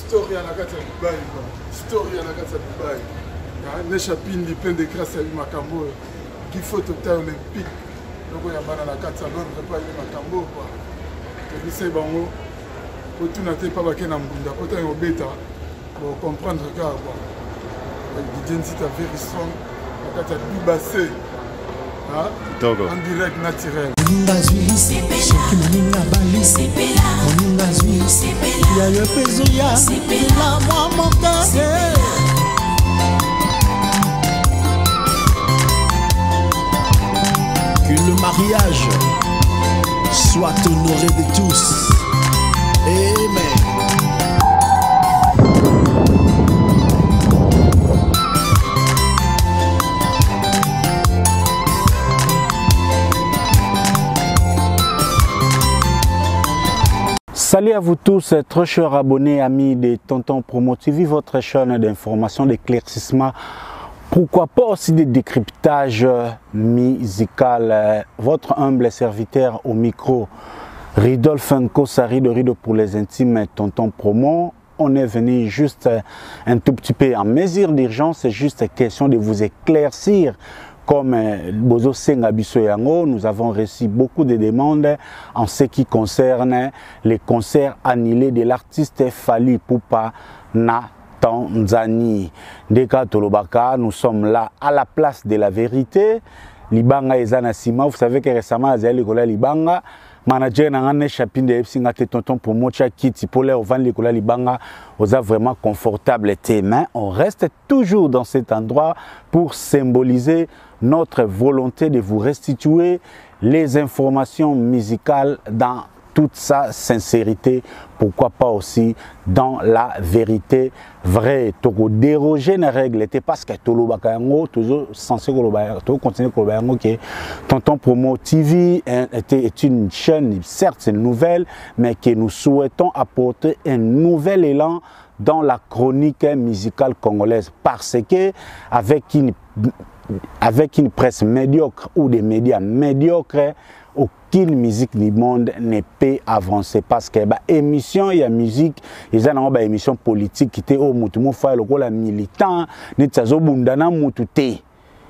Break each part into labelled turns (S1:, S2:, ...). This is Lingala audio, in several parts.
S1: story à la carte à Dubaï, story à la carte à Dubaï. Les chapines plein de grâce à Makambo qui faut au temps olympique. Donc il y a la carte à Londres pas Makambo quoi. Et c'est bon. Pour tout n'attendre pas baquer dans Mbunda, pour t'en bêta pour comprendre que quoi. L'identité est very strong. La carte à Dubaï. En direct naturel.
S2: Que le mariage soit honoré de tous. Amen.
S3: Salut à vous tous, très chers abonnés, amis de Tonton Promo TV, votre chaîne d'information, d'éclaircissement, pourquoi pas aussi de décryptage musical. Votre humble serviteur au micro, Ridolphe Nkosari de Rido pour les intimes Tonton Promo. On est venu juste un tout petit peu en mesure d'urgence, c'est juste question de vous éclaircir. Comme Bozo Senga Biso Yango, nous avons reçu beaucoup de demandes en ce qui concerne les concerts annulés de l'artiste Fally Ipupa na Tanzanie. Deka Tolobaka, nous sommes là à la place de la vérité. Libanga Ezana Sima, vous savez que récemment, Azali Kola Libanga, manager n'a chapin de Epsinga Tonton pour Mocha Kiti pour les vendre les Kola Libanga, vous a vraiment confortable tes mains. On reste toujours dans cet endroit pour symboliser notre volonté de vous restituer les informations musicales dans toute sa sincérité, pourquoi pas aussi dans la vérité vraie. Toko déroger les règles parce que Tolobakayango toujours censé continuer que Tonton Promo TV est une chaîne, certes c'est une nouvelle, mais que nous souhaitons apporter un nouvel élan dans la chronique musicale congolaise parce que avec une presse médiocre ou des médias médiocres, aucune musique du monde ne peut avancer parce que émission il y a musique ils ont une émission politique qui était au mutumo fa lokola militant netsazo bundana mutute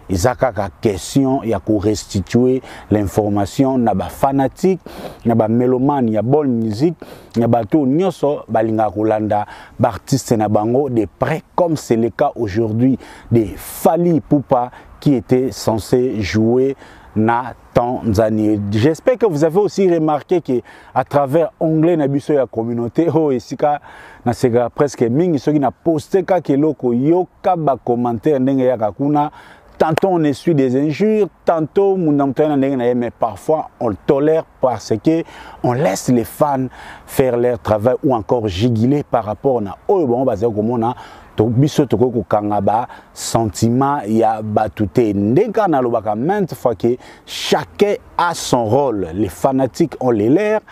S3: izaka question ya ko restituer l'information na ba fanatique na ba mélomane ya bonne musique na bato nyoso balinga kolanda ba artiste na bango de près comme c'est le cas aujourd'hui de Fally Ipupa qui était censé jouer na Tanzanie. J'espère que vous avez aussi remarqué que à travers onglet na biso ya communauté oh esika na sega presque mingi soki na posté ka keloko yoka ba commentaire ndenge ya kakuna. Tantôt on essuie des injures, tantôt mais parfois on le tolère parce que on laisse les fans faire leur travail ou encore giguler par rapport à oh bon basé comme on a biso toko ko kangaba sentiment ya batute ndenka na lobaka maintes fois que chacun a son rôle, les fanatiques ont les leurs,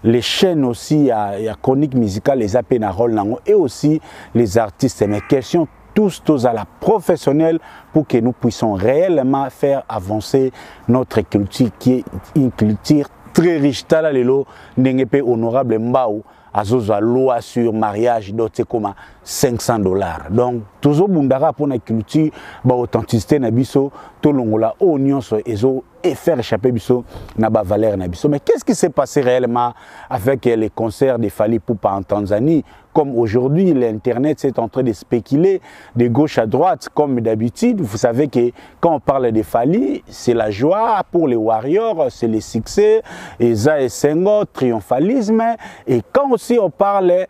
S3: les chaînes aussi il y a chronique musicale les appels à rôle et aussi les artistes mais question tous à la professionnelle pour que nous puissions réellement faire avancer notre culture qui est une culture très riche tala lelo ndenge honorable mbao azoza loi sur mariage d'autres comme $500. Donc toujours bundara pour la culture ba authenticité na biso to longola oignon so ezo et faire échapper biso na ba valeur na biso. Mais qu'est-ce qui s'est passé réellement avec les concerts de Fally Ipupa en Tanzanie? Comme aujourd'hui l'internet s'est en train de spéculer de gauche à droite comme d'habitude. Vous savez que quand on parle de Fally, c'est la joie pour les warriors, c'est le succès, Eza et Sengo, triomphalisme. Et quand aussi on parle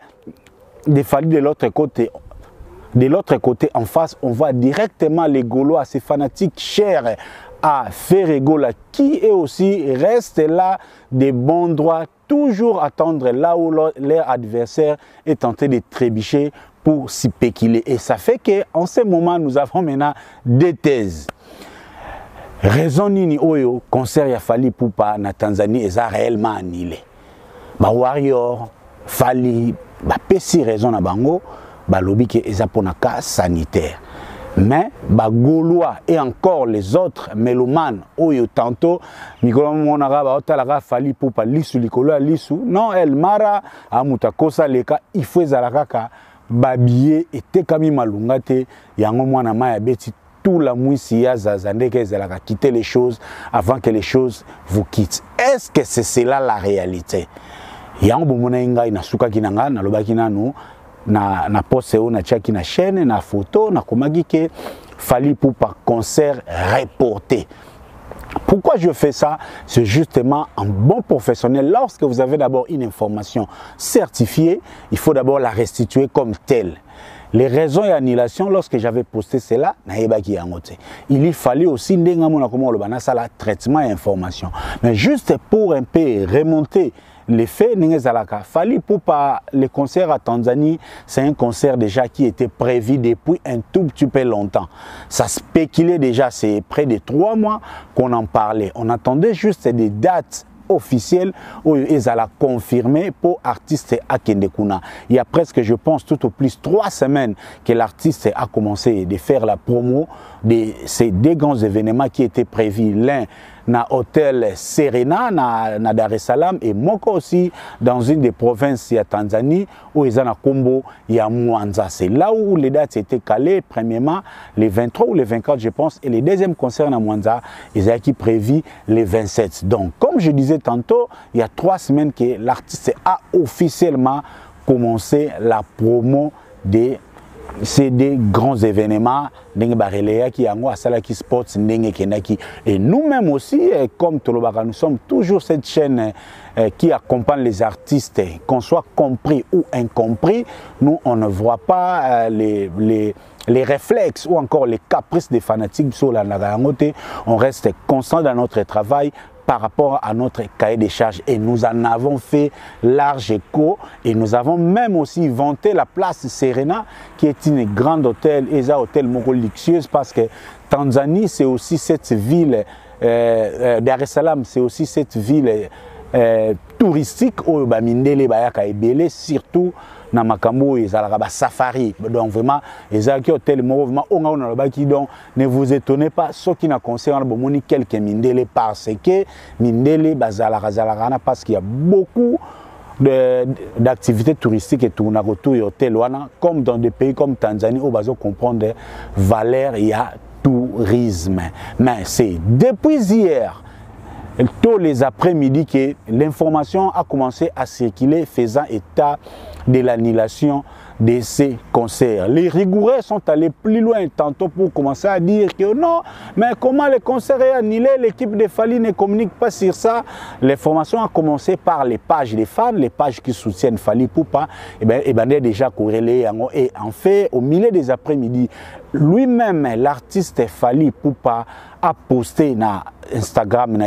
S3: de Fally de l'autre côté, en face, on voit directement les Gaulois, ces fanatiques chers à Ferregola, qui est aussi reste là des bons droits, toujours attendre là où leur adversaire est tenté de trébucher pour s'y péquiler. Et ça fait qu'en ce moment, nous avons maintenant deux thèses. Raison nini oyo concert ya Fally Ipupa na Tanzanie est réellement annulé. Ba warrior Fally ba pesi raison na bango ba lobi ke eza pona cas sanitaire. Mais ba Gaulois et encore les autres mélomanes oyo tantôt mikolo monaka ba otalaka Fally Ipupa lisu likolo lisu non el mara amuta kosa leka il faut ezala kaka babiye etekami malunga te yango mwana maya beti tout la mwisi ya zazande que ezalaka quitter les choses avant que les choses vous quittent. Est-ce que c'est cela la réalité? Yango bomona ngai na suka kinanga na lobaki nanu na poste na tchaki na chaîne na photo na komaki ke Fally Ipupa concert reporté. Pourquoi je fais ça? C'est justement un bon professionnel. Lorsque vous avez d'abord une information certifiée, il faut d'abord la restituer comme telle. Les raisons et annulations, lorsque j'avais posté cela, il y fallait aussi le traitement et information. Mais juste pour un peu remonter les faits, Fally Ipupa, le concert à Tanzanie, c'est un concert déjà qui était prévu depuis un tout petit peu longtemps. Ça spéculait déjà, c'est près de 3 mois qu'on en parlait. On attendait juste des dates officielle où ils allaient confirmer pour artiste à Kendekuna. Il y a presque, je pense, tout au plus 3 semaines que l'artiste a commencé de faire la promo de ces 2 grands événements qui étaient prévus. L'un na hôtel Serena na Dar es Salaam et Moko aussi dans une des provinces de Tanzanie où ils ont un combo ya Mwanza. C'est là où les dates étaient calées, premièrement les 23 ou les 24 je pense, et les deuxièmes concerts à Mwanza ils ont prévu les 27. Donc comme je disais tantôt, il y a 3 semaines que l'artiste a officiellement commencé la promo de ces 2 grands événements et nous-mêmes aussi, comme Tolobaka, nous sommes toujours cette chaîne qui accompagne les artistes, qu'on soit compris ou incompris. Nous, on ne voit pas les réflexes ou encore les caprices des fanatiques. On reste constant dans notre travail par rapport à notre cahier des charges et nous en avons fait large écho et nous avons même aussi vanté la place Serena qui est une grande hôtel et un hôtel moko luxueuse parce que Tanzanie c'est aussi cette ville Dar es Salaam c'est aussi cette ville touristique où Mindele bayaka ebele surtout na makambo ezalaka ba safari donc vraiment ezalaki hôtel moko vraiment onga on lobaki donc ne vous étonnez pas ceux qui na concerne bomoni quelques Mindele parce que Mindele bazalaka zalaka parce qu'il y a beaucoup d'activités touristiques et tout na retour hôtel wana comme dans des pays comme Tanzanie où bazo comprendre valeur il y a tourisme mais c'est depuis hier tous les après-midi que l'information a commencé à circuler faisant état de l'annulation de ces concerts. Les rigoureux sont allés plus loin tantôt pour commencer à dire que non, mais comment le concert est annulé, l'équipe de Fally ne communique pas sur ça. L'information a commencé par les pages des fans, les pages qui soutiennent Fally Ipupa, et ben déjà corrélé et en fait au milieu des après-midi, lui-même l'artiste Fally Ipupa a posté na Instagram na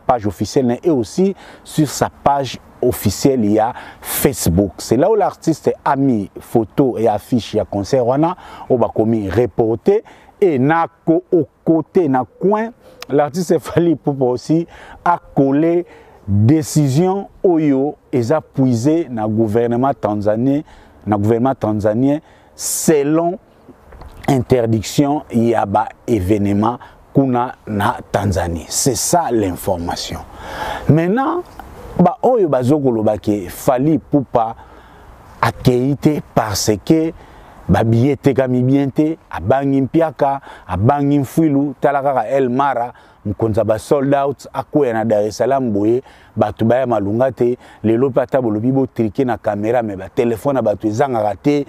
S3: page officielle et aussi sur sa page officielle il y a Facebook. C'est là où l'artiste a mis photo et affiche il y a concert wana au bakomi reporté et na au côté na coin l'artiste Fally Ipupa aussi a collé décision oyo et a puisé na gouvernement tanzanien selon interdiction il y a ba événement kuna na Tanzanie. C'est ça l'information. Maintenant, ba oyo bazoko lobake Fally Ipupa accueilli parce que ba billet tekami biente abangi mpiaka abangi mfuilu talaka El Mara mkonza ba sold out akoya na Dar es Salaam boye batu baya malunga te lelo pata bolobi bo triquer na caméra mais ba téléphone batu ezanga raté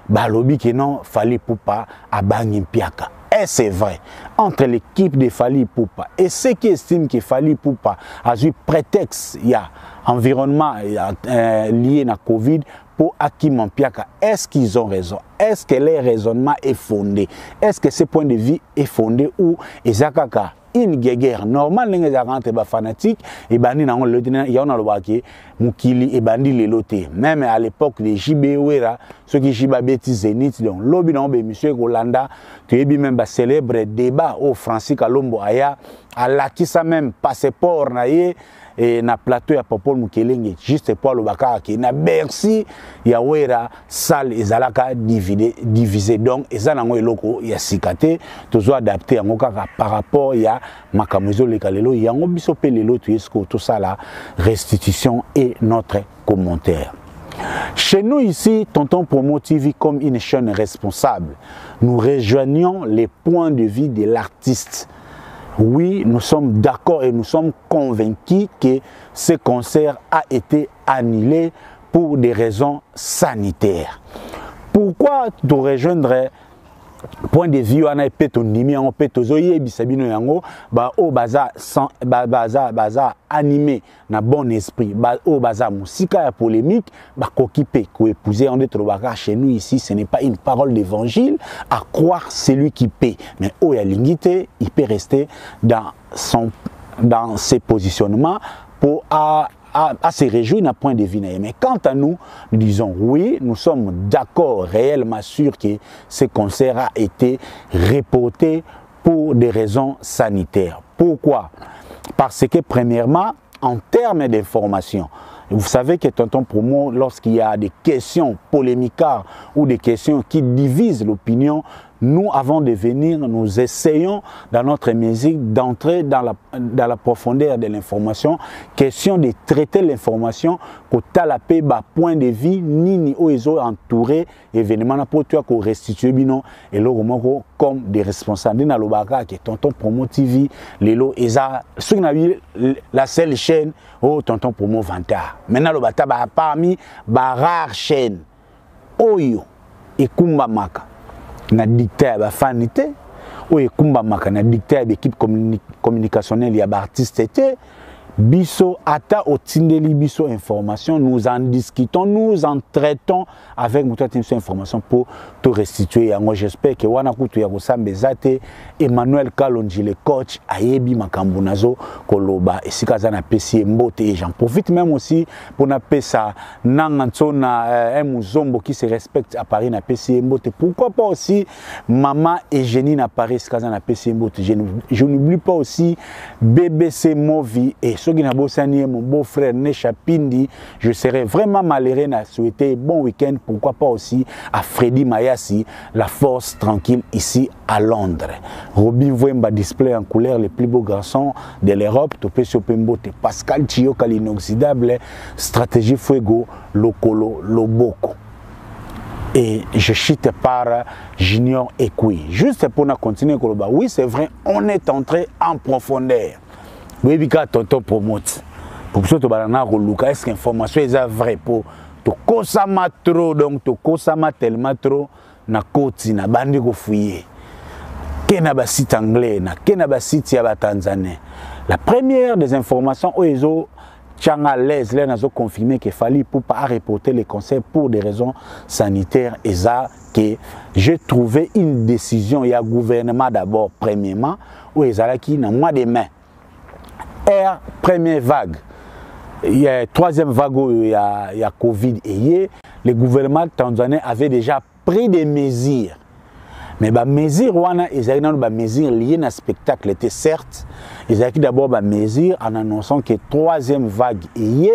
S3: ba lobi que non Fally Ipupa abangi mpiaka. Et c'est vrai, entre l'équipe de Fally Ipupa et ceux qui estiment que Fally Ipupa a eu prétexte, il y a environnement lié à Covid pour Hakim Ampiaka, est-ce qu'ils ont raison? Est-ce que leur raisonnement est fondé? Est-ce que ce point de vue est fondé ou Ezakaka une guerre normale les garantes ba fanatique et bandi na on le dit il y a on a le waki mukili et bandi les lotés même à l'époque de JB Wera ceux qui jiba beti Zénith donc lobby na be monsieur Kolanda que bi même ba célèbre débat au Francis Kalombo aya à la qui ça même passeport na ye et na plateau ya Popol Mukelenge juste pour le baka qui na Bercy ya Wera salle ezalaka divisé donc ezana ngo eloko ya sikate toujours adapté ngo kaka par rapport ya makamuzo lekalelo yango biso pe lelo tu esko tout ça la restitution et notre commentaire Chez nous ici, Tonton Promo TV, comme une chaîne responsable, nous rejoignons les points de vue de l'artiste. Oui, nous sommes d'accord et nous sommes convaincus que ce concert a été annulé pour des raisons sanitaires. Pourquoi tu rejoindrais point de vue on a péto nimi on péto zoye bisabino yango ba o baza animé na bon esprit ba o baza musika ya polémique ba kokipe ko épouser on est trobaka chez nous ici ce n'est pas une parole d'évangile à croire celui qui paie mais o ya lingité il peut rester dans ses positionnements pour à se réjouir d'un point de vue. Mais quant à nous, nous disons oui, nous sommes d'accord réellement sûr que ce concert a été reporté pour des raisons sanitaires. Pourquoi? Parce que premièrement, en termes d'information, vous savez que Tonton Promo, lorsqu'il y a des questions polémiques ou des questions qui divisent l'opinion, nous, avant de venir, nous essayons dans notre musique d'entrer dans la profondeur de l'information, question de traiter l'information, pour talapé bas point de vue, ni oiseau entouré, événement pour toi qu'on restitue bino et là comme des responsables. Dans le baga qui est Tonton Promo TV, les lots eza, ceux qui ont la seule chaîne, oh Tonton Promo 20 ans. Maintenant le bata parmi rare chaîne, oyo et kumba maka. Na dicteur ba fanité ou ekumba maka na dicteur d'équipe communicationnelle ya ba artiste était biso ata otindeli biso information nous en discutons nous en traitons avec notre information pour te restituer yango j'espère que wana kutu ya kosambe zate Emmanuel Kalonji le coach ayebi makambo nazo koloba esika za na pesi mbote et j'en profite même aussi pour na pesa nanganso na un muzombo qui se respecte à Paris na pesi mbote pourquoi pas aussi maman Eugénie na Paris esika za na pesi mbote je n'oublie pas aussi BBC Movie et mon beau-frère Nesha Pindi, je serais vraiment malheureux à souhaiter bon week-end, pourquoi pas aussi à Freddy Mayassi, la force tranquille ici à Londres. Robin Wemba display en couleur les plus beaux garçons de l'Europe, Topé Sopembote, Pascal Chioka l'inoxydable, Stratégie Fuego, Lokolo, Loboko. Et je chute par Junior Ekui. Juste pour continuer, oui c'est vrai, on est entré en profondeur. Oui, bika Tonton Promote. Pour que tu aies est-ce que l'information est vraie pour te consommer trop, donc te consommer tellement trop, na koti na bandi ko fouiller. Kena ba site anglais, na kena ba site ya ba tanzanais. La première des informations oezo Tchanga Les là nazo confirmé qu'il fallait pour pas reporter les concerts pour des raisons sanitaires et ça que j'ai trouvé une décision il y a gouvernement d'abord premièrement où ils allaient qui dans mois de mai. Première vague, il y a troisième vague où il y a Covid et le gouvernement tanzanien avait déjà pris des mesures. Mais les mesures, ils avaient des mesures liées à spectacle, était certes, ils avaient d'abord des mesures en annonçant que troisième vague et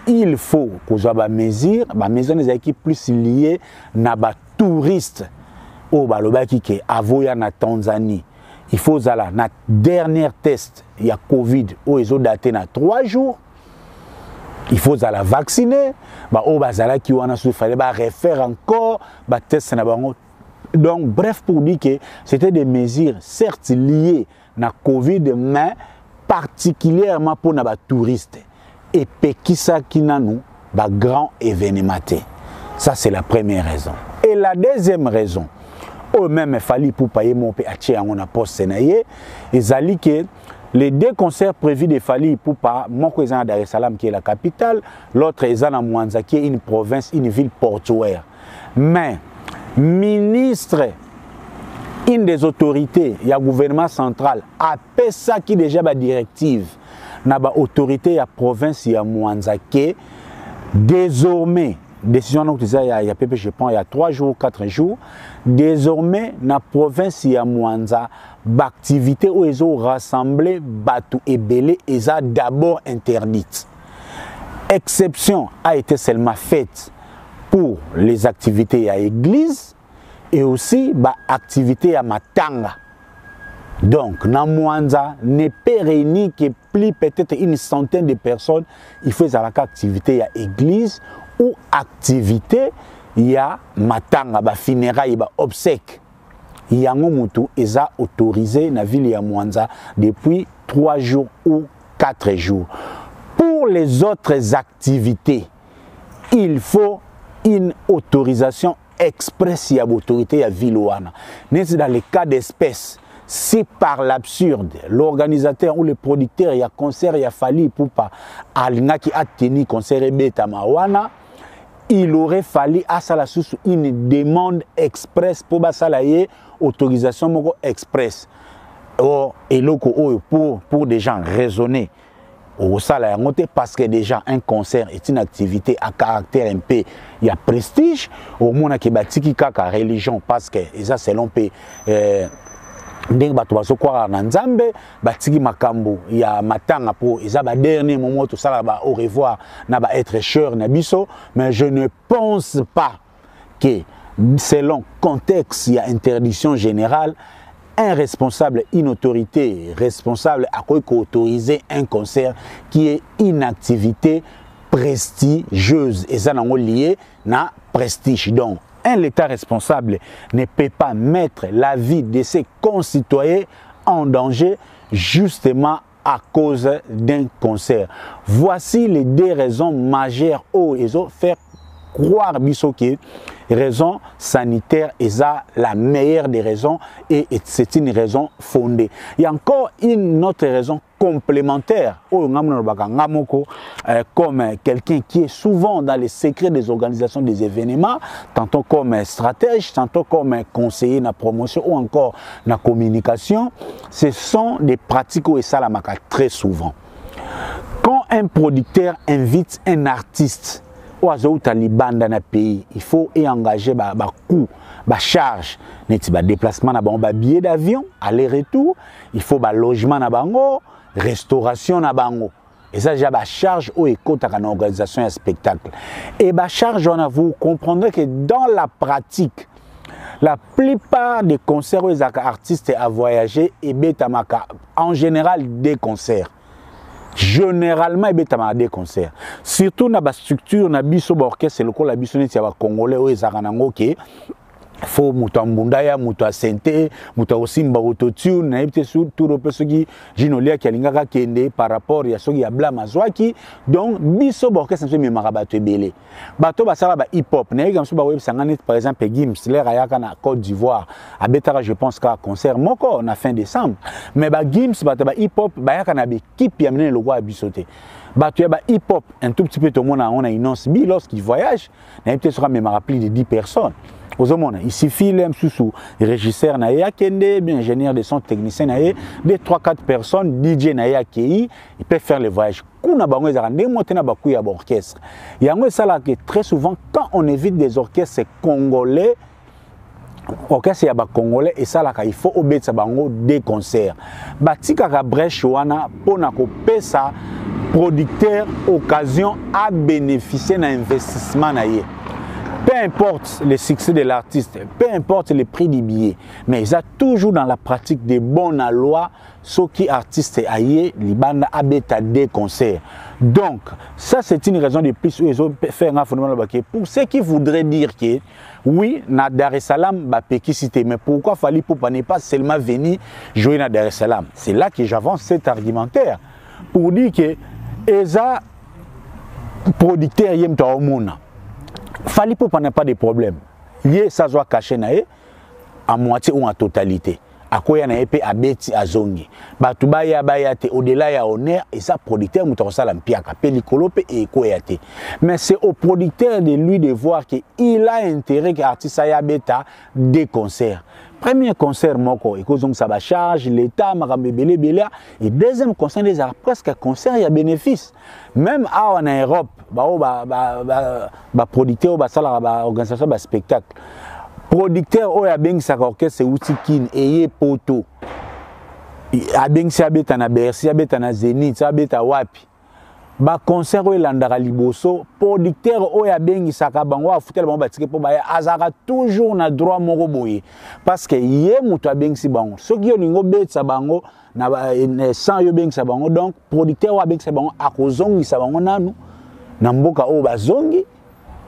S3: il faut que soit des mesures, ils avaient plus liées à des touristes au Balobaki qui avoya na Tanzanie. Il faut aller na dernier test, il y a Covid, où ils ont daté na 3 jours. Il faut aller vacciner, au bazala qui on a souffert, refaire encore, test na bango. Donc bref pour dire que c'était des mesures certes liées na Covid, mais particulièrement pour les touristes et pekisa qui na nous grand événement. Ça c'est la première raison. Et la deuxième raison. Au même fallu pour payer mon PHC à mon poste sénaïe, ils allaient que les 2 concerts prévus de Fali pour pas mon cousin à Dar es Salaam qui est la capitale, l'autre est à Mwanza qui est une province, une ville portuaire. Mais ministre, une des autorités, il y a le gouvernement central, a fait ça qui déjà la directive, n'a pas autorité à province il y a Mwanza qui désormais décision donc il y a je pense il y a 3 jours 4 jours désormais dans la province il y a Mwanza l'activité où ils ont rassemblé Batu et Belé ils ont d'abord interdite. Exception a été seulement faite pour les activités à l'église et aussi activités à Matanga. Donc, dans Mwanza, ne peut réunir que plus peut-être une centaine de personnes. Il faut des activités à l'église ou activité ya matanga ba funérailles ba obsèques yango mutu eza autorisé na ville ya Mwanza depuis 3 jours ou 4 jours. Pour les autres activités, il faut une autorisation express ya autorité ya ville wana. N'est-ce dans les cas d'espèce, si par l'absurde, l'organisateur ou le producteur ya concert ya fali pour pas alinga qui a tenu concert beta mawana, il aurait fallu à ça la source une demande express pour basalaye autorisation moko express. Or et pour des gens raisonnés au salaire parce que déjà un concert est une activité à caractère un peu il y a prestige au monde qui batiki kaka religion parce que ça selon pe ndenge bato bazokwara na nzambe batiki makambo ya matanga po eza ba dernier moment tout ça là au revoir na ba être cher na biso, mais je ne pense pas que selon contexte il y a interdiction générale un responsable, une autorité responsable a autoriser un concert qui est une activité prestigieuse et ça n'est lié na prestige. Donc un État responsable ne peut pas mettre la vie de ses concitoyens en danger justement à cause d'un concert. Voici les 2 raisons majeures où ils ont fait croire que raison sanitaire est la meilleure des raisons et c'est une raison fondée. Il y a encore une autre raison complémentaire comme quelqu'un qui est souvent dans les secrets des organisations des événements, tantôt comme stratège, tantôt comme conseiller dans la promotion ou encore dans la communication. Ce sont des pratiques où ça la marque très souvent. Quand un producteur invite un artiste dans le pays, il faut y engager des coûts, des charges, des déplacements, des billets d'avion, aller-retour, il faut des logements, des restauration. Et ça, j'ai des charges au éco dans l'organisation de spectacle. Et des charges, vous comprendrez que dans la pratique, la plupart des concerts où les artistes ont voyagé, et en général des concerts. Généralement il y a des concerts surtout dans la structure na biso ba orchestre c'est le col la biso neti ya ba congolais o ezanango ke faut muto mbundaya muto asente muto osimba autotune na yebite surtout rope soki jinolia ki alingaka kende par rapport ya soki ya bla mazwaki. Donc biso ba orchestre c'est même bato ebele bato basala ba hip hop na yeka mso ba websanga net par exemple Gims l'air ayaka na Côte d'Ivoire abetaka je pense ka concert moko na fin décembre, mais ba Gims bato ba hip hop ba yaka na équipe ya menene logo ya bisote bato ya ba hip hop un tout petit peu tout le monde on a une once bi lorsqu'il voyage na yebite sera même rappelé de 10 personnes. Il suffit les régisseurs naïa kende, bien ingénieur de son technicien naïa, des 3-4 personnes DJ naïa qui ils peuvent faire le voyage. Kuna bango ezarande monter na baku ya orchestre. Yango ça là que très souvent quand on évite des orchestres congolais, orchestre ya ba congolais et ça là il faut obéir bango des concerts. Batika ka brèche wana pona ko pesa producteur occasion à bénéficier d'un investissement naïa. Peu importe le succès de l'artiste, peu importe le prix du billet, mais il y a toujours dans la pratique des bonnes lois ce qui artiste aïe, libanda abeta des concerts. Donc, ça c'est une raison de plus où ils ont fait un phénomène pour ceux qui voudraient dire que oui, na Dar es Salaam ba péquicité, mais pourquoi fallait pour ne pas seulement venir jouer na Dar es Salaam? C'est là que j'avance cet argumentaire pour dire que les producteurs yem ta omona. Fallait pour pas de problème. Yé ça soit caché naé à moitié ou en totalité. À quoi y en a épée à beti à zongi. Batubaya bayate au-delà ya honneur et ça producteur moutonsa l'ampiaka pelicolope et koyate. Mais c'est au producteur de lui de voir qu'il a intérêt que l'artiste aya beta des concerts. Premier concert moko et cause donc ça va charge l'état marambebele belia et deuxième concert des arts presque concert il y a bénéfice. Même en Europe ba producteur ba sala ba organisation ba spectacle producteur o ya bengi sa orchestre Utikin eye poto a bengi sa beta na Bercy a beta na Zénith a beta wapi ba concert o landara liboso producteur o ya bengi sa ka bango afutel bango batike po ba azaka toujours na droit moko boye parce que yé muto a bengi si bango soki yo ningo beta bango na sans yo bengi sa bango donc producteur o bengi sa bango akozongi sa bango nanu na mboka o bazongi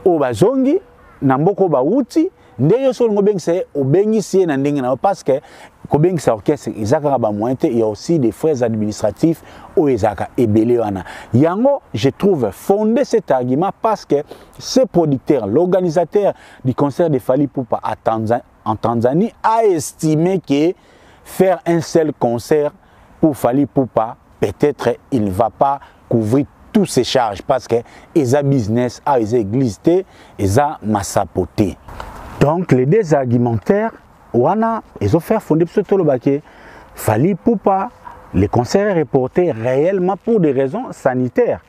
S3: o bazongi na mboko ba uti ndenge so ngobengise obengisi na ndenge na parce que kobengisa orchestre ezaka ba moyen te, il y a aussi des frais administratifs o ezaka ebele wana. Yango je trouve fondé cet argument parce que ce producteur, l'organisateur du concert de Fally Ipupa en Tanzanie a estimé que faire un seul concert pour Fally Ipupa, peut-être il ne va pas couvrir toutes ces charges parce que ils ont business, ils ont église, ils ont massapoté. Donc les deux argumentaires, ils ont fait fonder ce que Fally Ipupa, le concert est reporté réellement pour des raisons sanitaires.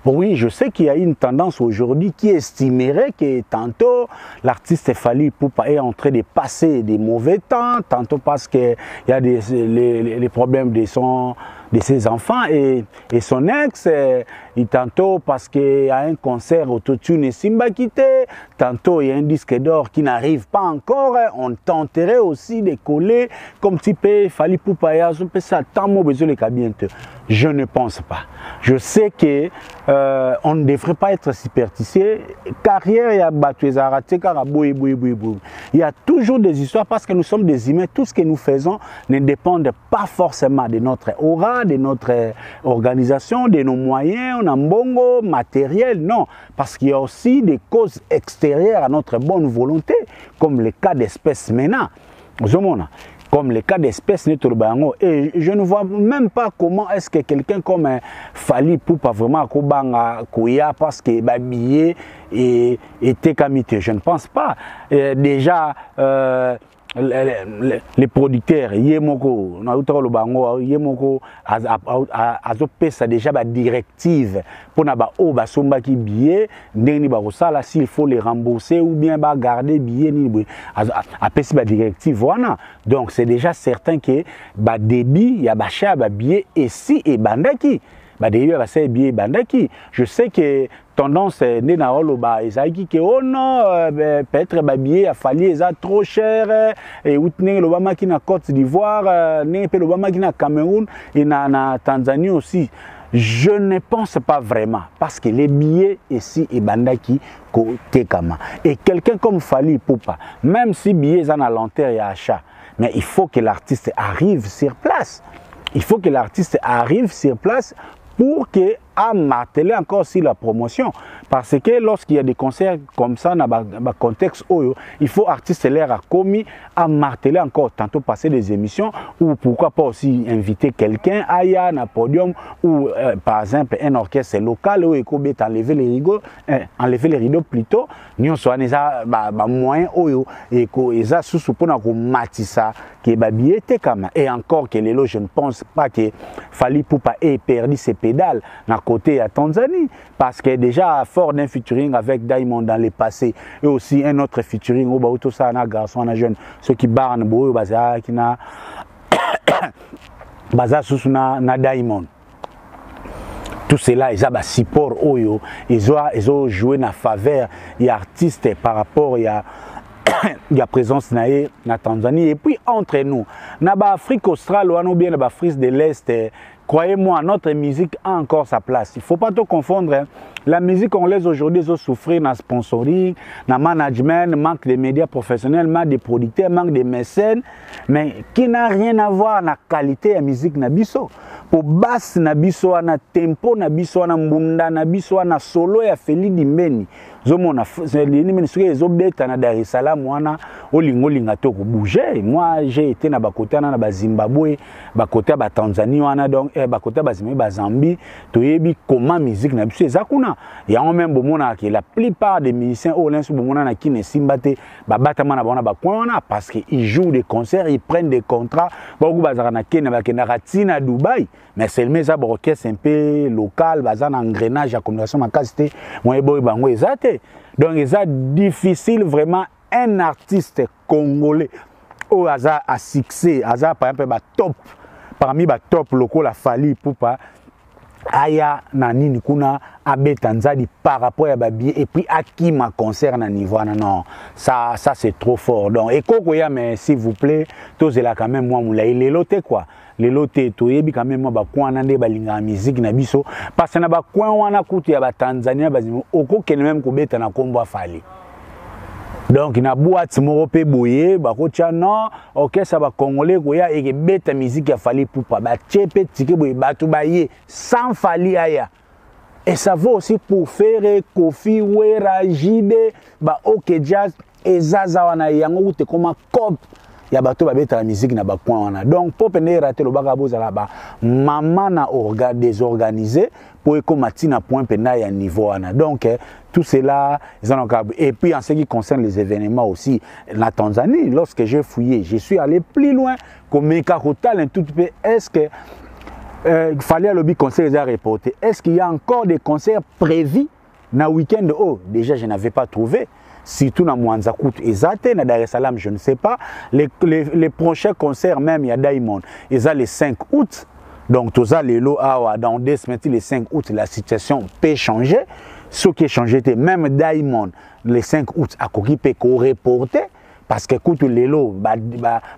S3: Oui, je sais qu'il y a une tendance aujourd'hui qui estimerait que tantôt l'artiste Fally Ipupa est en train de passer des mauvais temps, tantôt parce qu'il y a les problèmes de ses enfants et son ex, et tantôt parce qu'il y a un concert autotune et Simba quitté, tantôt il y a un disque d'or qui n'arrive pas encore, on tenterait aussi de coller comme type Fally Ipupa et Azo Pesa, tant mon besoin les bientôt. Je ne pense pas. Je sais que on ne devrait pas être superstitieux. Carrière, il y a battu raté, il y a toujours des histoires parce que nous sommes des humains. Tout ce que nous faisons ne dépend pas forcément de notre aura, de notre organisation, de nos moyens, on a un bongo matériel, non. Parce qu'il y a aussi des causes extérieures à notre bonne volonté, comme le cas d'espèces MENA. Comme le cas d'espèces Netorbango. Et je ne vois même pas comment est-ce que quelqu'un comme Fally Ipupa vraiment Koya parce que billet était kamité. Je ne pense pas. Déjà, les producteurs, Yemoko, Yemoko, Azopesa déjà la directive pour na somba qui billet, s'il faut les rembourser ou bien garder billet, apesi la directive, voilà. Donc c'est déjà certain que ba débit, il y a bacha billet et si et bandaki. Je sais que tendance n'est na oloba ezaki que oh non peut-être ba billet a fallu eza trop cher et outne l'Obama qui na Côte d'Ivoire né pe l'Obama qui na Cameroun et na Tanzanie aussi. Je ne pense pas vraiment parce que les billets ici et bandaki côté kama et quelqu'un comme Fally Ipupa même si billets en à lenteur et achat mais il faut que l'artiste arrive sur place. Il faut que l'artiste arrive sur place pour que à marteler encore aussi la promotion parce que lorsqu'il y a des concerts comme ça dans le contexte où il faut artiste l'air à commis à marteler encore tantôt passer des émissions ou pourquoi pas aussi inviter quelqu'un à y un podium ou par exemple un orchestre local où il faut enlever les rideaux plutôt nous soit déjà moyen où et que ça sous pour matissa que babier comme et encore que les lots je ne pense pas que Fally Ipupa ait perdu ses pédales côté à Tanzanie parce que déjà à fort d'un featuring avec Diamond dans le passé et aussi un autre featuring au Baouto Sana garçon na jeune ceux qui barnent boyo baza qui na baza sous na Diamond tout cela ils a support oyo ils ont joué na faveur et artistes par rapport il y a présence na Tanzanie et puis entre nous na ba Afrique australe ou bien na ba Afrique de l'Est. Croyez-moi, notre musique a encore sa place. Il ne faut pas tout confondre. Hein. La musique, on laisse aujourd'hui souffrir dans le sponsoring, dans le management, manque de médias professionnels, manque de producteurs, manque de mécènes, mais qui n'a rien à voir avec la qualité de la musique. Pour basse, nabiso, na tempo, nabiso, na mbunda, nabiso, na solo et Feli Dimbeni. Zomona, les obdètes na Dar es Salaam, wana olingo linga to ko bouger. Moi, j'ai été na bakota na ba Zimbabwe, bakota ba Tanzanie wana donc bakota ba Zimbabwe, ba Zambie, toyebi comment musique na biso ezakuna. Ya on même bomona que la plupart des musiciens au lensu bomona na kine simbate ba batama na bona ba wana parce que ils jouent des concerts, ils prennent des contrats. Beaucoup bazara na kene ba kena ratina Dubaï. Mais c'est le ça orchestre un peu local, bazan engrenage à communication makasité, moi boy bango ezate. Donc c'est difficile vraiment un artiste congolais au hasard à succès, hasard par exemple top parmi les top locaux la Fally Ipupa aya na nini kuna abeta nzadi par rapport à babi et puis à qui ma concert na niveau non ça c'est trop fort donc et koko ya mais s'il vous plaît tous là quand même moi moula il est loté quoi les loté to yebi quand même moi ba kwana nde balinga musique na biso parce na ba coin wana kutu ya ba Tanzania bazimo oko kene même ko beta na kombo afali. Donc na boîte moko pe boye ba ko tia non OK ça va congolais ko ya et beta musique ya fali poupa ba tchepe tike boye batu ba ye sans fali aya et ça vaut aussi pour faire Kofi Wera Jibe ba OK jazz et zaza wana yango te comme cop ya bato ba beta la musique na ba coin wana donc pour ne rater le baga boza là ba maman na désorganisé pour ekomati na point pena ya niveau wana donc tout cela et puis en ce qui concerne les événements aussi la Tanzanie lorsque j'ai fouillé je suis allé plus loin comme Mekakotal un tout peu est-ce que il fallait à lobby concert à reporter est-ce qu'il y a encore des concerts prévus na week-end oh déjà je n'avais pas trouvé surtout na Mwanza Kutu ezate na Dar es Salaam je ne sais pas les prochains concerts même il y a Diamond ils ont le 5 août donc tout ça les lots dans 2 semaines le 5 août la situation peut changer ce qui est changé même Diamond le 5 août a koki peut reporter parce que écoute les lots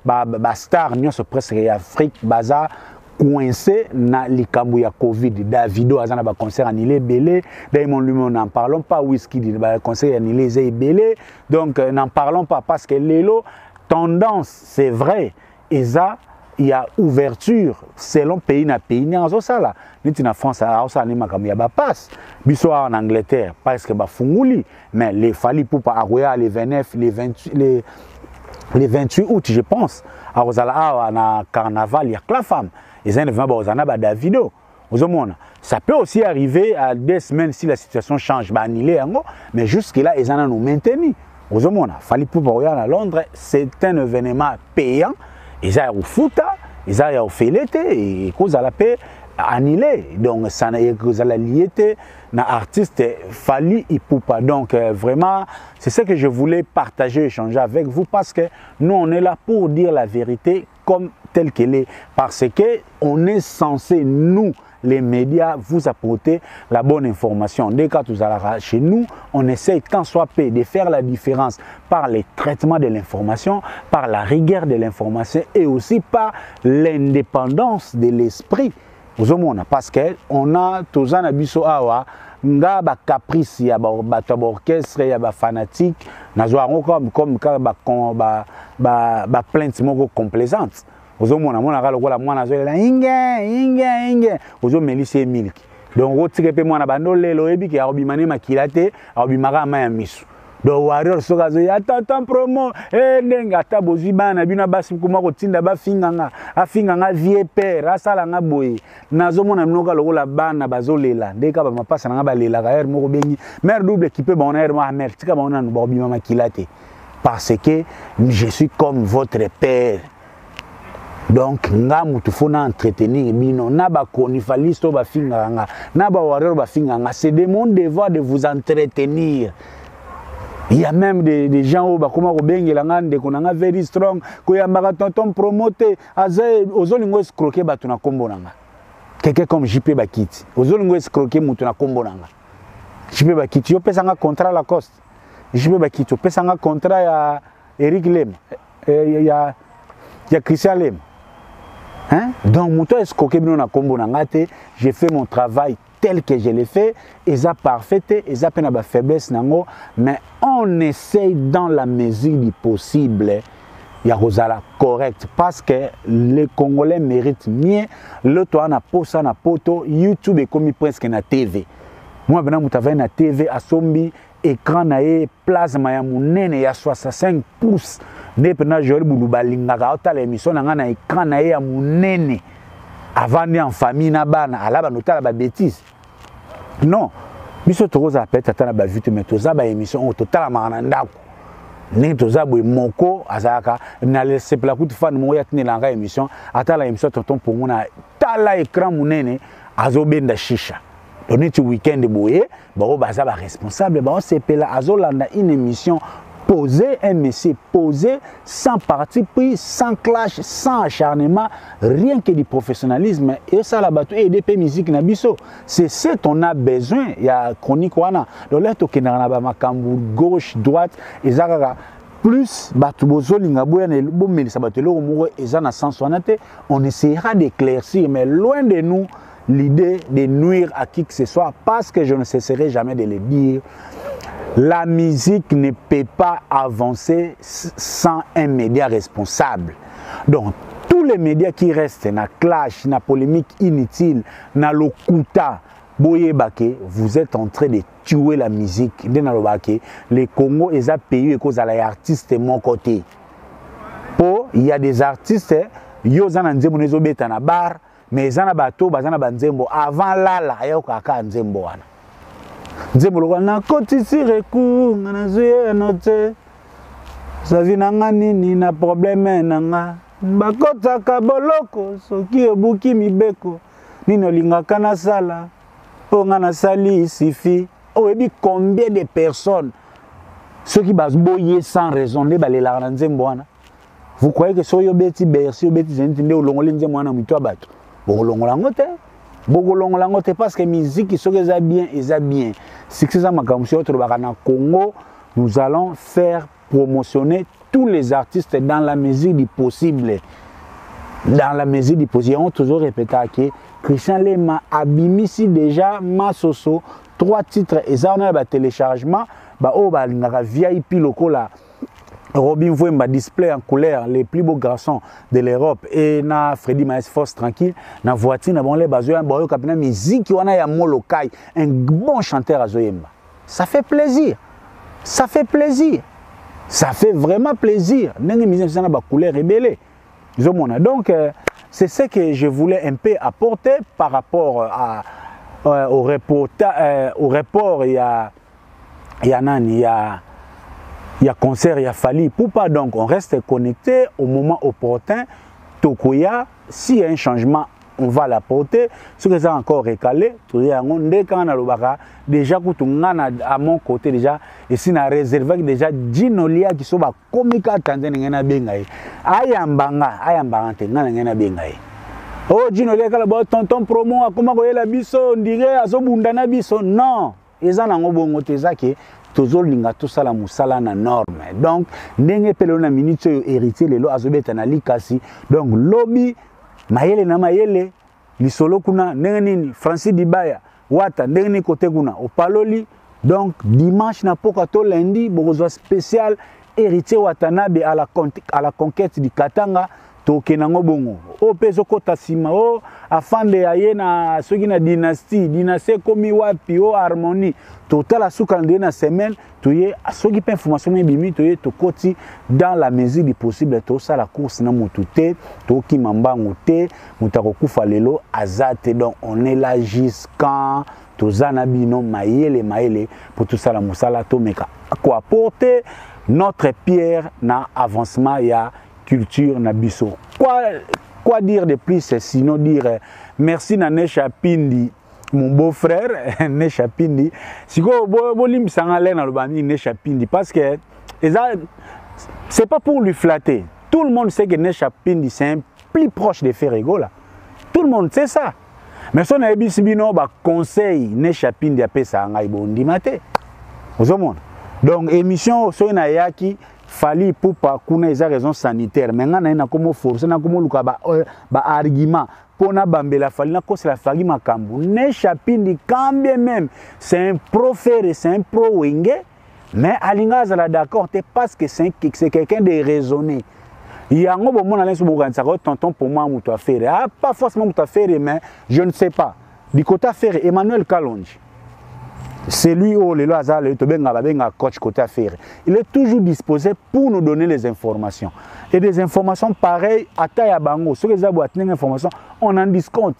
S3: ba star nyonso presque Afrique baza coincé na likambo ya Covid Davido azana ba concert annulé belé Diamond lui-même n'en parlons pas Wizkid ba concert annulé zé belé donc n'en parlons pas parce que les lots tendance c'est vrai et ça il y a ouverture selon pays na pays ni en ça là niti na France a ça ni makam ya ba passe biso en Angleterre parce que ba funguli mais les fali pour pas aroya les 29 les 28 août je pense à Rosala na carnaval il y a que la femme ils ont vraiment bazana ba Davido ça peut aussi arriver à 2 semaines si la situation change ba annuler yango mais jusque là ils en nous maintenir fali pour pas à Londres c'est un événement payant. Ils ont au foot, ils ont fait l'été, et cause à la paix annulé. Donc, ça n'a pas la liété, na artiste Fali Ipupa. Donc, vraiment, c'est ce que je voulais partager, échanger avec vous, parce que nous, on est là pour dire la vérité comme telle qu'elle est. Parce que on est censé, nous, les médias, vous apporter la bonne information. Dès que vous allez chez nous, on essaye tant soit peu de faire la différence par les traitements de l'information, par la rigueur de l'information et aussi par l'indépendance de l'esprit. Parce qu'on a tous un abisso awa, nga ba caprice ya ba orchestre ya ba fanatique, na comme ba plainte moko complaisante. Ozomona mona kala kola mwana zolela inge ozo melise milk donc otike pe mwana bando lelo ebiki ya obimane makilate obimaka ma ya misu donc warrior soka zo ya tata promo ndenga ta bozwi bana bina basi kuma kotinda ba finganga vie père asala nga boye nazomona mnoka lokola bana bazolela ndeka ba mapasa nga balela ka er moko bengi mère double équipé ba on er ma mère tika ba on na obimama makilate parce que je suis comme votre père. Donc, nga mutufuna entretenir bino na ba konifalisto ba finganga na ba warrior ba finganga c'est de mon devoir de vous entretenir. Il y a même des gens où ba koma ko bengela ngande konanga very strong ko ya mbaka tonton promoter azae ozolingo escroquer ba tuna kombo nanga. Quelqu'un comme JP Bakiti ozolingo escroquer mutu na kombo nanga. JP Bakiti yo pesa nga contrat la Lacoste. JP Bakiti yo pesa nga contrat ya Eric Lem ya Christian Lem. Hein? Donc, j'ai fait mon travail tel que je l'ai fait, et ça parfait, et ça peine à faiblesse, mais on essaye dans la mesure du possible, il y a Rosala correct, parce que les Congolais méritent mieux, le toit na posa na poto, YouTube est comme presque na TV. Moi, je suis na TV à Sombi, écran na plasma ya munene ya 65 pouces. Depuis que je suis l'émission na écran na ya munene avant en famille na bana ala ba notala ba bêtise non biso toza peut être na ba vite mais toza ba émission au total na ndako ne toza boy moko azaka na le c'est la coup de fan mo ya tenela nga émission atala émission tonton pour mona tala écran munene azobenda shisha donné tu week-end boye ba baza ba responsable ba sepela azolanda une émission posé, un monsieur posé, sans parti pris, sans clash, sans acharnement, rien que du professionnalisme. Et ça, la bateau, et des musique nabiso. C'est ce qu'on a besoin. Il y a chronique wana. Donc là, tu as gauche, droite, et ça, plus on essaiera d'éclaircir, mais loin de nous l'idée de nuire à qui que ce soit, parce que je ne cesserai jamais de le dire. La musique ne peut pas avancer sans un média responsable. Donc, tous les médias qui restent, na clash, na polémique inutile, na lokuta, vous êtes en train de tuer la musique. Le Congo est un pays où les artistes de mon côté. Il y a des artistes, ils ont des bar, mais ils ont des avant là, il y a des nzembo na kotisi reku na zuye note savi nanga nini na problème nanga bakota kaboloko soki obuki mibeko nino lingaka na sala ponga na sali sifi oyebi combien de personnes ceux qui bazboye sans raison ne balela na nzembo wana. Vous croyez que soyo beti bersi beti zentinde olongoli nzembo wana mitwa bato bolongola ngote parce que la musique est bien, si c'est ça ma Congo, nous allons faire promotionner tous les artistes dans la mesure du possible. Dans la mesure du possible, on toujours répété que Christian Lema abimisi déjà Masoso 3 titres et ça on a le téléchargement, VIP local. Robin Vouemba display en couleur les plus beaux garçons de l'Europe et na Freddy Maes Force tranquille na voiture na bon les bazoya boyo kapina musique wana ya Molokai un bon chanteur à Zoyemba. Ça fait plaisir. Ça fait plaisir. Ça fait vraiment plaisir. Nengi musique na ba couleur rebelle. Donc c'est ce que je voulais un peu apporter par rapport au report il y a concert, il y a Fali. Pourquoi donc on reste connecté au moment opportun. Tokoya, s'il y a un changement, on va l'apporter. Ce que ça encore recalé, déjà à mon côté déjà, et si on a réservé déjà Ginolia qui sont comiques à Tanzania bengaï. Ayambanga ngana bengaï. Oh Ginolia kala tonton promo comment la biso on dirait azobundana biso non. Ezana ngobongo tezaki toujours linga tout ça la musala na norme. Donc ndenge pelo na minute héritier lelo azobeta na likasi. Donc lobby mayele na mayele lisolo kuna ndenge nini Francis Dibaya wata ndenge ni kote kuna opaloli. Donc dimanche na pokato lundi bozo spécial héritier Watanabe à la conquête du Katanga. Toke nango bongo o peso kota sima o afande aye na soki na dynastie komi wapi o harmonie total asuka ndé na semaine toye soki pe information bimi toye to koti dans la mesure du possible to ça la course na mutute to ki mambango te mutako kufa lelo azate. Donc on est là jusqu'à tozana bino maele pour tout ça la musala to meka quoi apporter notre pierre na avancement ya culture nabiso. Quoi dire de plus sinon dire merci na Nesha Pindi mon beau-frère Nesha Pindi siko bolim sangale na lobami Nesha Pindi parce que c'est pas pour lui flatter. Tout le monde sait que Nesha Pindi c'est un plus proche de Ferrego là. Tout le monde sait ça. Mais son ebisibino ba conseil Nesha Pindi apesa ngai bondi mate. Ozomona. Donc émission so na yaki Fali pour pas qu'on ait raison sanitaire. Maintenant, on a comme force, on a comme argument. Pour na bambela Fali na cause la Fali makambu. Nesha Pindi quand bien même c'est un pro ferre, c'est un pro wenge, mais alinga zala d'accord, parce que c'est quelqu'un de raisonné. Il y a un moment où on a un tonton pour moi mouto faire. Pas forcément mouto faire, mais je ne sais pas. Du côté faire Emmanuel Kalonji. C'est lui où le hasard le coach côté affaire. Il est toujours disposé pour nous donner les informations. Et des informations pareilles à Taya Bango. Ceux qui ont des informations, on en discute.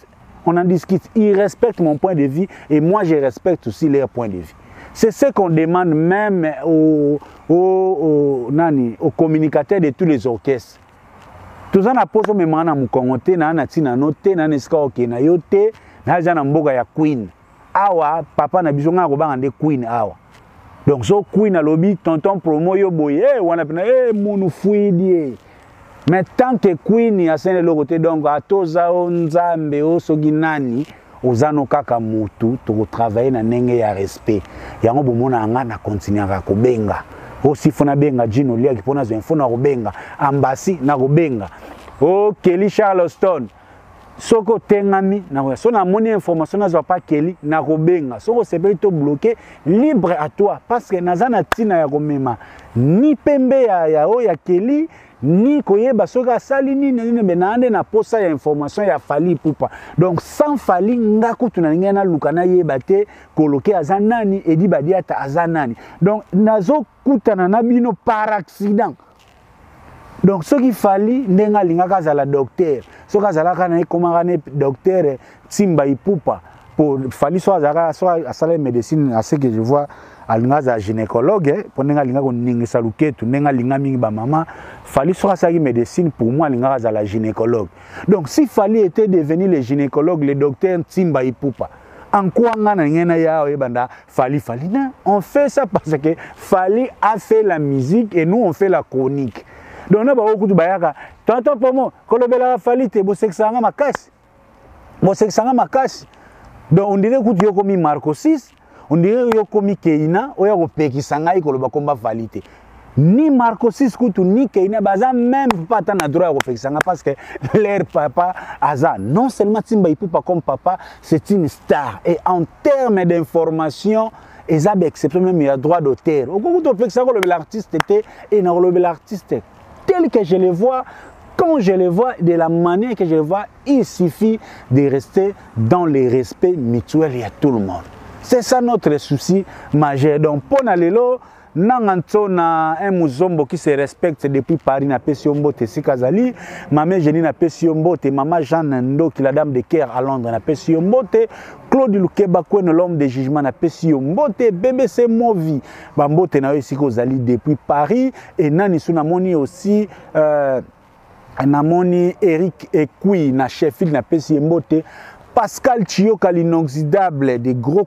S3: Ils respectent mon point de vue et moi je respecte aussi leur point de vue. C'est ce qu'on demande même aux communicateurs de tous les orchestres. Tout ça n'a pas de mémoire à Moukongote, na tina note, na neska okena yote, na jana mboga ya Queen. Awa papa na biso nga ko banga nde Queen awa Donc so queen na lobby tonton promo yo boye wana pena munu fuidi. Mais tant que queen ya sene le côté donc atoza onzambe osogi nani ozano kaka mutu to travailler na nenge ya respect. Yango bomona nga na continuer ko benga. Aussi fona benga Gino Lia ki pona zo info na ko benga. Ambassi na ko benga. Oh Kelly Charleston. Soko tengami na so na moni information na zo pas Kelly na ko benga. Soko sepe to bloqué libre à toi parce que nazana tina ya komema ni pembe ya Kelly ni koyeba soka sali ni benande na posa ya information ya Fally Ipupa. Donc sans Fally ngaku tunalinga na lukana yeba te koloke azanani edi badiata azanani. Donc nazo kutana na bino par accident. Donc ce qu'il fallait ndenga linga kazala docteur. So kazala kana komanga ne docteur Simba Ipupa pour Fally soit asala médecine à ce que je vois alinga gynécologue pour ndenga linga ko ningisa luketu ndenga linga mingi ba mama Fally soit asala médecine pour moi linga kazala gynécologue. Donc si Fally était devenu le gynécologue le docteur Simba Ipupa en quoi Fally on fait ça parce que Fally a fait la musique et nous on fait la chronique. Donc na ba okutu bayaka tonton pomo kolobela Fally te bo sexanga makasi. Bo sexanga makasi. Donc on dirait que yo komi Marco 6, on dirait yo komi Keina oya ko pekisanga ikoloba komba Fally te. Ni Marco 6 kutu ni Keina baza même pas tant na droit ko pekisanga parce que leur papa aza non seulement Simba Ipupa comme papa, c'est une star et en termes d'information ils ont exception même il y a droit d'auteur. Au coup de pekisanga l'artiste était et na l'artiste tel que je le vois, quand je le vois, de la manière que je le vois, il suffit de rester dans le respect mutuel à tout le monde. C'est ça notre souci majeur. Donc, pour Nalelo, Nanganto na un muzombo qui se respecte depuis Paris na Pesiombo te Sikazali, maman Jenny na Pesiombo te, maman Jeanne Ndo qui la dame de cœur à Londres na Pesiombo te, Claude Lukeba Kwen l'homme de jugement na Pesiombo te, BBC Movi, Bambo te na Yosiko Zali depuis Paris et nani sunamoni aussi namoni Eric Ekui na Sheffield na Pesiombo te. Pascal Chioka l'inoxydable, des gros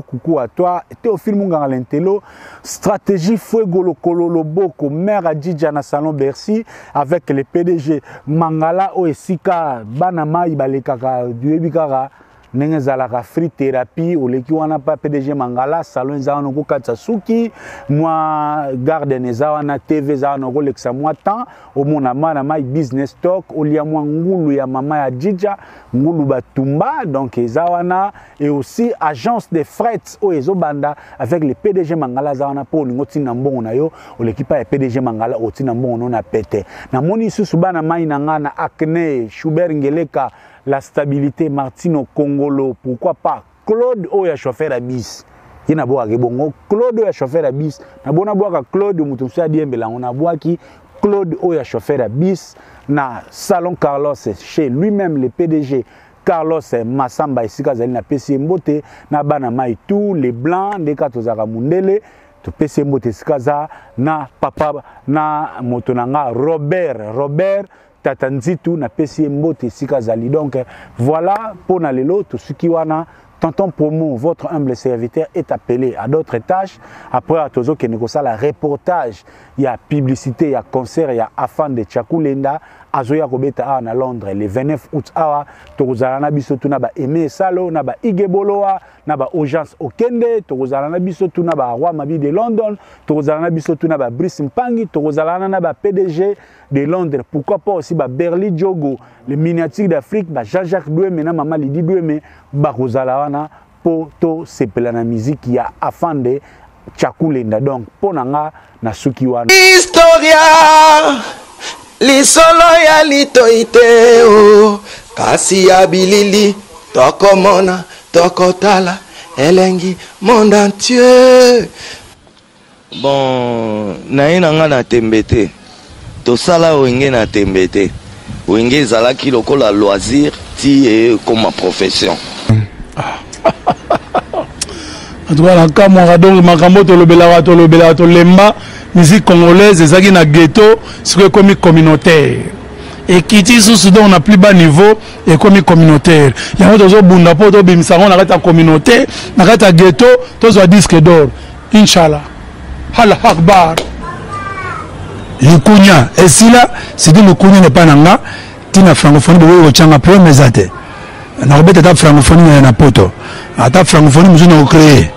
S3: coucou à toi. Théophile Munganga Lentelo, stratégie Fuego Lokolo Boko, maire à Djidja na Salon Bercy, avec le PDG Mangala Oesika, Banama Ibalekaka, Duebikara, Nengezalaka Free Thérapie, ou l'équipe wana pas PDG Mangala, Salon Zawanoko Katsasuki, moi garde Nezawana TV Zawanoko Lexamwa Tan, au Monama na Business Talk, au Liamwa Ngulu ya Mama ya Djidja, Ngulu Batumba, donc Zawana, et aussi agence de fret au Ezobanda, avec le PDG Mangala Zawana pour Ngoti Nambon na yo, ou l'équipe ya PDG Mangala Oti Nambon na pété. Na moni susubana Mainanga na Acne, Schubert Ngeleka, la stabilité Martino Congolo, pourquoi pas Claude Oya chauffeur à bis. Il y a bongo Claude Oya chauffeur à bis. Na bona boaka Claude Mutusia Diembela, on a boaki Claude Oya chauffeur à bis na Salon Carlos chez lui-même le PDG Carlos Massamba Isika Zali na PC Mbote na bana mai tout les blancs des Katozaka Mundele to PC Mbote Sikaza na papa na motonanga Robert Tatanzitu na pesi mbote sika zali. Donc voilà pour Nalelo tout ce qui wana tonton promo votre humble serviteur est appelé à d'autres tâches après à tozo kenekosa la reportage il y a publicité il y a concert il y a afan de Chakulenda azoya kobeta a na Londres le 29 août awa tokozala na biso tuna ba Aimé Salo na ba Igeboloa na ba Urgence Okende tokozala na biso tuna ba Roi Mabi de London tokozala na biso tuna ba Brice Mpangi tokozala na ba PDG de Londres pourquoi pas aussi ba Berly Diogo le miniature d'Afrique ba Jean-Jacques Doué na Mama Lidi Doué ba kozala wana po to sepela na musique ya afande Chakulenda donc ponanga na suki wana
S4: Historia lisolo ya litoite o kasi ya bilili tokomona tokotala elengi monde entier. Bon naina nga na tembete tosala wenge na tembete wenge ezalaki lokola loisir ti comme profession.
S2: En tout cas, la Kamara, donc, Makambo, Tolobela, Tolemba, musique congolaise, ezaki na ghetto, c'est comme communautaire. Et qui dit sous on a plus bas niveau, et comme communautaire. Il y a un autre bundapo, to bimsaron, on arrête à communautaire, on arrête à ghetto, to soit disque d'or. Inch'Allah. Allah Akbar. Lukunya. Et si là, c'est que Lukunya n'est pas nanga, tina francophonie, vous avez un problème, mais athée. On a peut-être francophonie, mais il y a un poto. À ta francophonie, nous avons créé.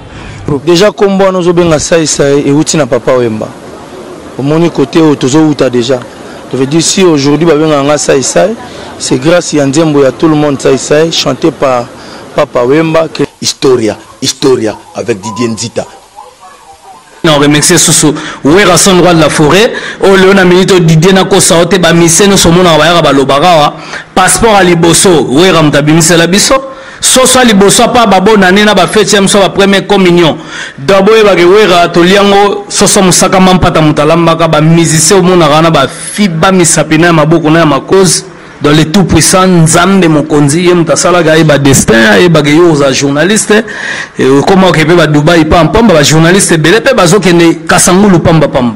S5: Déjà, comme moi, nous avons ça et outil n'a pas Wemba. Au mon côté, nous avons déjà. Je veux dire, si aujourd'hui, nous avons ça c'est grâce à Ndiembo, à tout le monde, ça chanté par Papa Wemba.
S6: Historia avec Didier Nzita.
S7: Non, remercier Soussou. Oui, rasson droit de la forêt. Oh, Léona Milito Didier Nako Saote, ba mise no somo na bayara ba lobara. Passeport à Liboso. Oui, ramta bimise la biso. Soso à Liboso pa babo nane na ba fête so ba première communion. D'abord ba ke wera to liango soso musaka mampata mutalamba ka ba musicien au mona rana ba fiba misapina maboko na ma cause. Dans les tout puissants Nzambe Mokonzi Mtasala gaï ba destin et ba gayo za journaliste et comment que ba Dubaï pam pam ba journaliste belé pe bazo kene kasangulu pamba pam